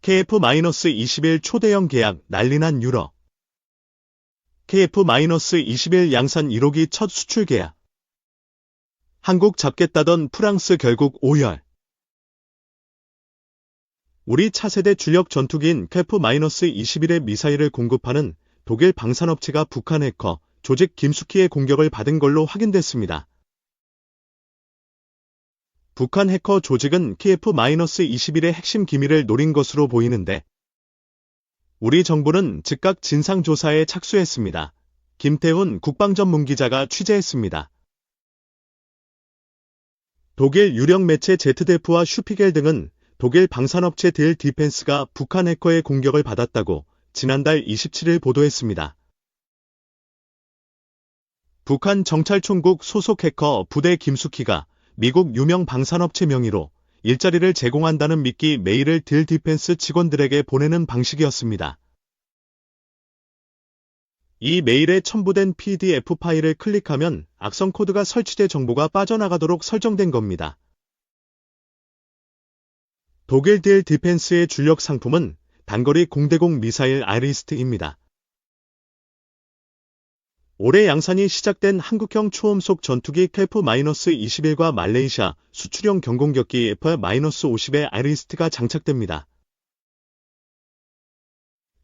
KF-21 초대형 계약 난리난 유럽. KF-21 양산 1호기 첫 수출 계약. 한국 잡겠다던 프랑스 결국 오열. 우리 차세대 주력 전투기인 KF-21의 미사일을 공급하는 독일 방산업체가 북한 해커 조직 김숙희의 공격을 받은 걸로 확인됐습니다. 북한 해커 조직은 KF-21의 핵심 기밀을 노린 것으로 보이는데 우리 정부는 즉각 진상조사에 착수했습니다. 김태훈 국방전문기자가 취재했습니다. 독일 유력 매체 ZDF와 슈피겔 등은 독일 방산업체 딜 디펜스가 북한 해커의 공격을 받았다고 지난달 27일 보도했습니다. 북한 정찰총국 소속 해커 부대 김숙희가 미국 유명 방산업체 명의로 일자리를 제공한다는 미끼 메일을 딜 디펜스 직원들에게 보내는 방식이었습니다. 이 메일에 첨부된 PDF 파일을 클릭하면 악성 코드가 설치돼 정보가 빠져나가도록 설정된 겁니다. 독일 딜 디펜스의 주력 상품은 단거리 공대공 미사일 아이리스트입니다. 올해 양산이 시작된 한국형 초음속 전투기 KF-21과 말레이시아 수출용 경공격기 F-50의 아이리스트가 장착됩니다.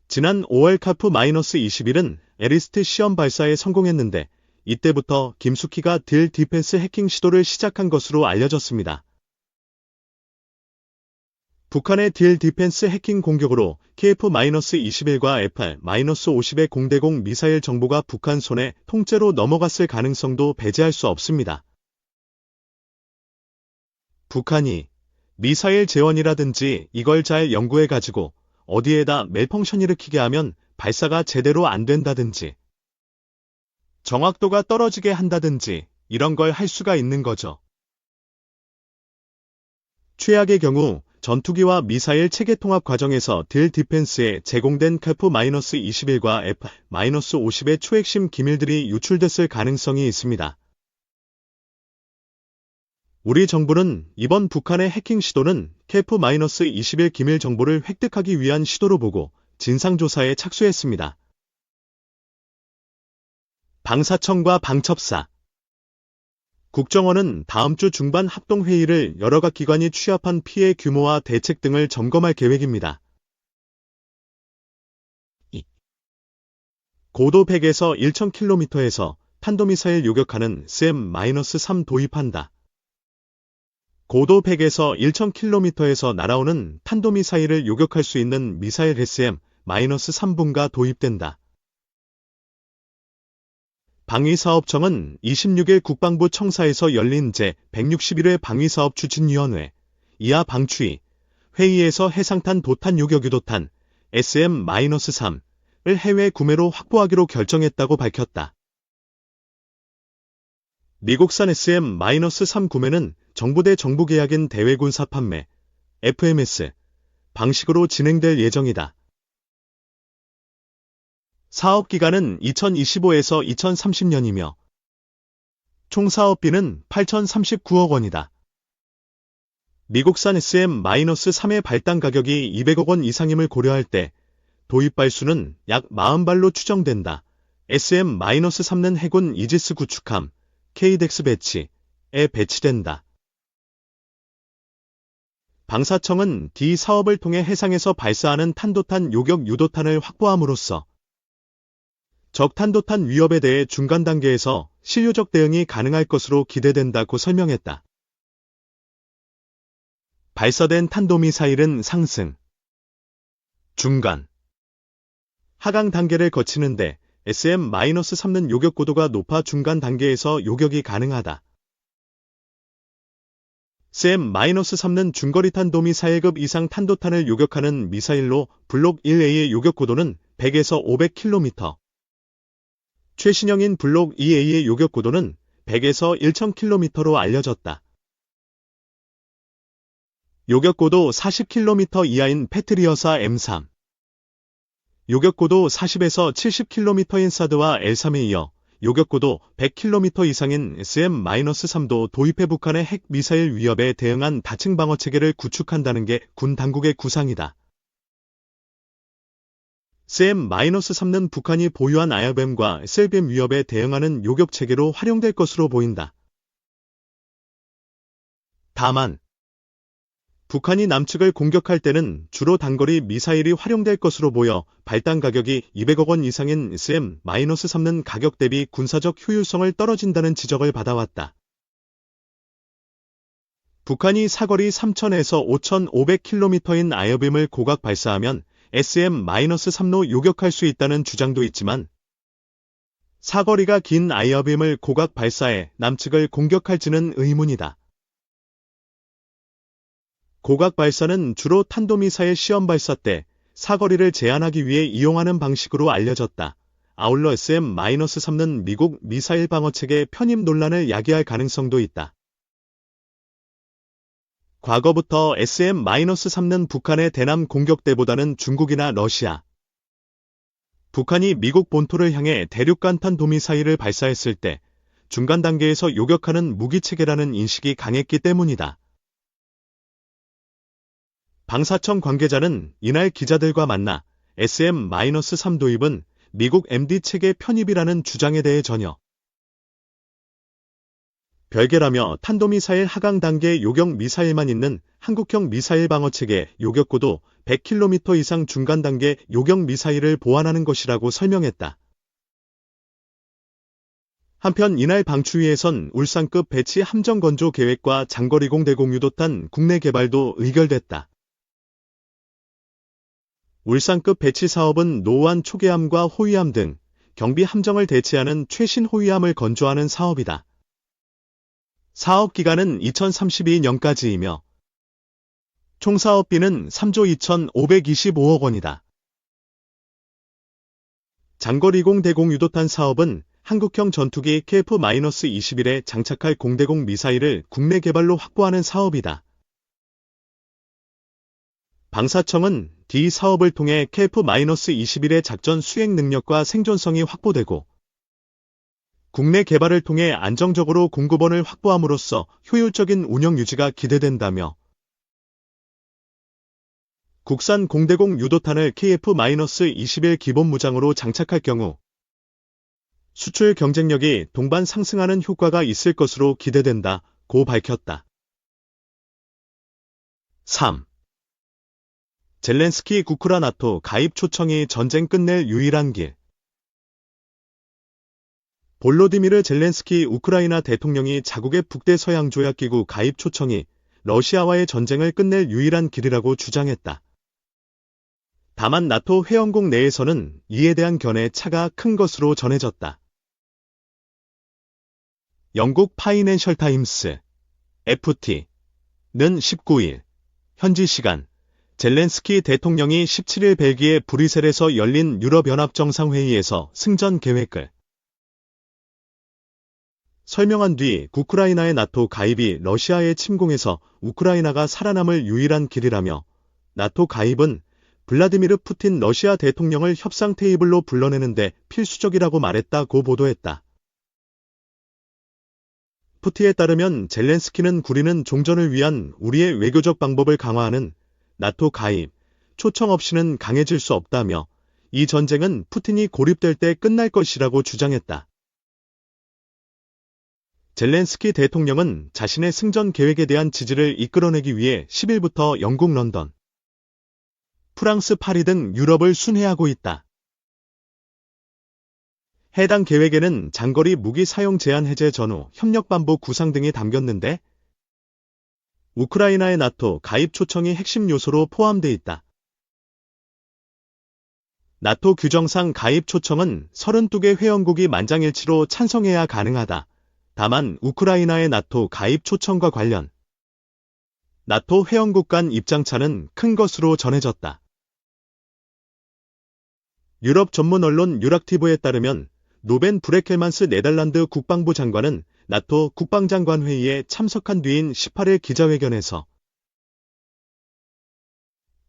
지난 5월 KF-21은 아이리스트 시험 발사에 성공했는데 이때부터 김숙희가 딜 디펜스 해킹 시도를 시작한 것으로 알려졌습니다. 북한의 딜 디펜스 해킹 공격으로 KF-21과 F-50의 공대공 미사일 정보가 북한 손에 통째로 넘어갔을 가능성도 배제할 수 없습니다. 북한이 미사일 재원이라든지 이걸 잘 연구해가지고 어디에다 멜펑션 일으키게 하면 발사가 제대로 안 된다든지 정확도가 떨어지게 한다든지 이런 걸 할 수가 있는 거죠. 최악의 경우 전투기와 미사일 체계 통합 과정에서 딜 디펜스에 제공된 KF-21과 F-50의 초핵심 기밀들이 유출됐을 가능성이 있습니다. 우리 정부는 이번 북한의 해킹 시도는 KF-21 기밀 정보를 획득하기 위한 시도로 보고 진상조사에 착수했습니다. 방사청과 방첩사 국정원은 다음 주 중반 합동회의를 여러각 기관이 취합한 피해 규모와 대책 등을 점검할 계획입니다. 고도 100에서 1000km에서 탄도미사일 요격하는 SM-3 도입한다. 고도 100에서 1000km에서 날아오는 탄도미사일을 요격할 수 있는 미사일 SM-3분가 도입된다. 방위사업청은 26일 국방부 청사에서 열린 제161회 방위사업추진위원회 이하 방추위 회의에서 해상탄 도탄 요격 유도탄 SM-3을 해외 구매로 확보하기로 결정했다고 밝혔다. 미국산 SM-3 구매는 정부 대 정부 계약인 대외군사 판매 FMS 방식으로 진행될 예정이다. 사업기간은 2025에서 2030년이며 총 사업비는 8,039억 원이다. 미국산 SM-3의 발당 가격이 200억 원 이상임을 고려할 때 도입 발수는 약 40발로 추정된다. SM-3는 해군 이지스 구축함 KDEX 배치에 배치된다. 방사청은 D 사업을 통해 해상에서 발사하는 탄도탄 요격 유도탄을 확보함으로써 적 탄도탄 위협에 대해 중간 단계에서 실효적 대응이 가능할 것으로 기대된다고 설명했다. 발사된 탄도미사일은 상승, 중간, 하강 단계를 거치는데 SM-3는 요격 고도가 높아 중간 단계에서 요격이 가능하다. SM-3는 중거리 탄도미사일급 이상 탄도탄을 요격하는 미사일로 블록 1A의 요격 고도는 100에서 500km, 최신형인 블록 2A의 요격 고도는 100에서 1000km로 알려졌다. 요격 고도 40km 이하인 패트리어사 M3, 요격 고도 40에서 70km인 사드와 L3에 이어 요격 고도 100km 이상인 SM-3도 도입해 북한의 핵 미사일 위협에 대응한 다층 방어 체계를 구축한다는 게 군 당국의 구상이다. SM-3는 북한이 보유한 IRBM과 SLBM 위협에 대응하는 요격 체계로 활용될 것으로 보인다. 다만, 북한이 남측을 공격할 때는 주로 단거리 미사일이 활용될 것으로 보여 발당 가격이 200억 원 이상인 SM-3는 가격 대비 군사적 효율성을 떨어진다는 지적을 받아왔다. 북한이 사거리 3,000에서 5,500km인 IRBM을 고각 발사하면 SM-3로 요격할 수 있다는 주장도 있지만, 사거리가 긴 IRBM을 고각 발사해 남측을 공격할지는 의문이다. 고각 발사는 주로 탄도미사일 시험 발사 때 사거리를 제한하기 위해 이용하는 방식으로 알려졌다. 아울러 SM-3는 미국 미사일 방어체계 편입 논란을 야기할 가능성도 있다. 과거부터 SM-3는 북한의 대남 공격대보다는 중국이나 러시아, 북한이 미국 본토를 향해 대륙간 탄도미사일을 발사했을 때 중간 단계에서 요격하는 무기체계라는 인식이 강했기 때문이다. 방사청 관계자는 이날 기자들과 만나 SM-3 도입은 미국 MD체계 편입이라는 주장에 대해 전혀 별개라며 탄도미사일 하강 단계 요격 미사일만 있는 한국형 미사일 방어체계 요격고도 100km 이상 중간 단계 요격 미사일을 보완하는 것이라고 설명했다. 한편 이날 방추위에선 울산급 배치 함정 건조 계획과 장거리공 대공 유도탄 국내 개발도 의결됐다. 울산급 배치 사업은 노후한 초계함과 호위함 등 경비 함정을 대체하는 최신 호위함을 건조하는 사업이다. 사업 기간은 2032년까지이며 총 사업비는 3조 2,525억 원이다. 장거리공 대공 유도탄 사업은 한국형 전투기 KF-21에 장착할 공대공 미사일을 국내 개발로 확보하는 사업이다. 방사청은 D 사업을 통해 KF-21의 작전 수행 능력과 생존성이 확보되고 국내 개발을 통해 안정적으로 공급원을 확보함으로써 효율적인 운영 유지가 기대된다며 국산 공대공 유도탄을 KF-21 기본 무장으로 장착할 경우 수출 경쟁력이 동반 상승하는 효과가 있을 것으로 기대된다고 밝혔다. 3. 젤렌스키 우크라 나토 가입 초청이 전쟁 끝낼 유일한 길. 볼로디미르 젤렌스키 우크라이나 대통령이 자국의 북대서양조약기구 가입 초청이 러시아와의 전쟁을 끝낼 유일한 길이라고 주장했다. 다만 나토 회원국 내에서는 이에 대한 견해 차가 큰 것으로 전해졌다. 영국 파이낸셜 타임스 FT는 19일 현지 시간 젤렌스키 대통령이 17일 벨기에 브뤼셀에서 열린 유럽연합 정상회의에서 승전 계획을 설명한 뒤 우크라이나의 나토 가입이 러시아의 침공에서 우크라이나가 살아남을 유일한 길이라며 나토 가입은 블라디미르 푸틴 러시아 대통령을 협상 테이블로 불러내는데 필수적이라고 말했다고 보도했다. 푸틴에 따르면 젤렌스키는 우리는 종전을 위한 우리의 외교적 방법을 강화하는 나토 가입, 초청 없이는 강해질 수 없다며 이 전쟁은 푸틴이 고립될 때 끝날 것이라고 주장했다. 젤렌스키 대통령은 자신의 승전 계획에 대한 지지를 이끌어내기 위해 10일부터 영국 런던, 프랑스 파리 등 유럽을 순회하고 있다. 해당 계획에는 장거리 무기 사용 제한 해제 전후 협력 반복 구상 등이 담겼는데 우크라이나의 나토 가입 초청이 핵심 요소로 포함돼 있다. 나토 규정상 가입 초청은 32개 회원국이 만장일치로 찬성해야 가능하다. 다만 우크라이나의 나토 가입 초청과 관련 나토 회원국 간 입장차는 큰 것으로 전해졌다. 유럽 전문 언론 유락티브에 따르면 노벤 브레켈만스 네덜란드 국방부 장관은 나토 국방장관 회의에 참석한 뒤인 18일 기자회견에서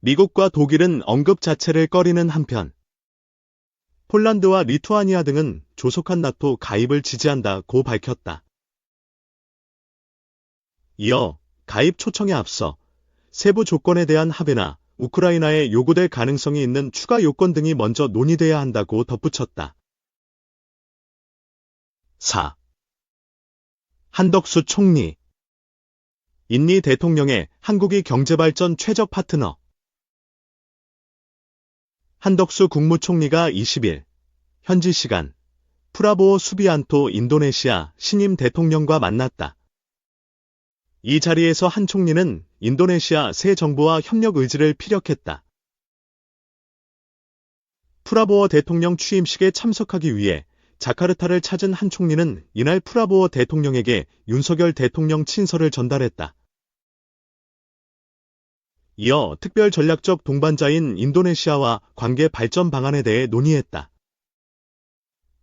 미국과 독일은 언급 자체를 꺼리는 한편 폴란드와 리투아니아 등은 조속한 나토 가입을 지지한다고 밝혔다. 이어 가입 초청에 앞서 세부 조건에 대한 합의나 우크라이나에 요구될 가능성이 있는 추가 요건 등이 먼저 논의돼야 한다고 덧붙였다. 4. 한덕수 총리. 인리 대통령의 한국이 경제발전 최적 파트너. 한덕수 국무총리가 20일 현지 시간 프라보오 수비안토 인도네시아 신임 대통령과 만났다. 이 자리에서 한 총리는 인도네시아 새 정부와 협력 의지를 피력했다. 프라보오 대통령 취임식에 참석하기 위해 자카르타를 찾은 한 총리는 이날 프라보오 대통령에게 윤석열 대통령 친서를 전달했다. 이어 특별 전략적 동반자인 인도네시아와 관계 발전 방안에 대해 논의했다.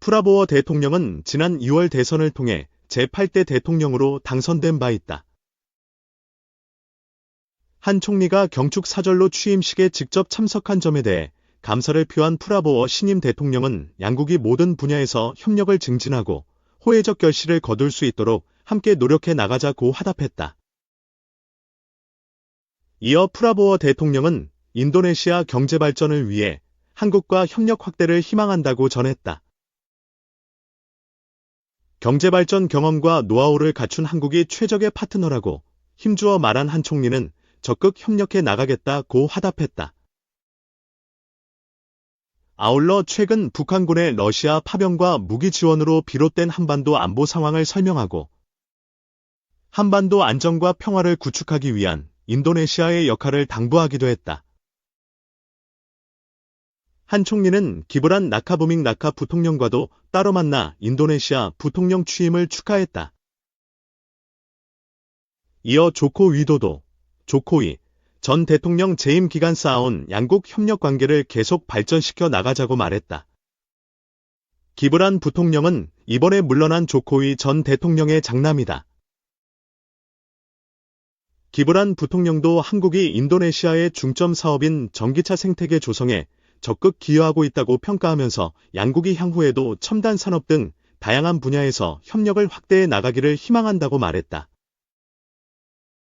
프라보오 대통령은 지난 2월 대선을 통해 제8대 대통령으로 당선된 바 있다. 한 총리가 경축 사절로 취임식에 직접 참석한 점에 대해 감사를 표한 프라보오 신임 대통령은 양국이 모든 분야에서 협력을 증진하고 호혜적 결실을 거둘 수 있도록 함께 노력해 나가자고 화답했다. 이어 프라보오 대통령은 인도네시아 경제 발전을 위해 한국과 협력 확대를 희망한다고 전했다. 경제 발전 경험과 노하우를 갖춘 한국이 최적의 파트너라고 힘주어 말한 한 총리는 적극 협력해 나가겠다고 화답했다. 아울러 최근 북한군의 러시아 파병과 무기 지원으로 비롯된 한반도 안보 상황을 설명하고 한반도 안정과 평화를 구축하기 위한 인도네시아의 역할을 당부하기도 했다. 한 총리는 기브란 라카부밍 라카 부통령과도 따로 만나 인도네시아 부통령 취임을 축하했다. 이어 조코 위도도 조코이 전 대통령 재임 기간 쌓아온 양국 협력 관계를 계속 발전시켜 나가자고 말했다. 기브란 부통령은 이번에 물러난 조코이 전 대통령의 장남이다. 기브란 부통령도 한국이 인도네시아의 중점 사업인 전기차 생태계 조성에 적극 기여하고 있다고 평가하면서 양국이 향후에도 첨단 산업 등 다양한 분야에서 협력을 확대해 나가기를 희망한다고 말했다.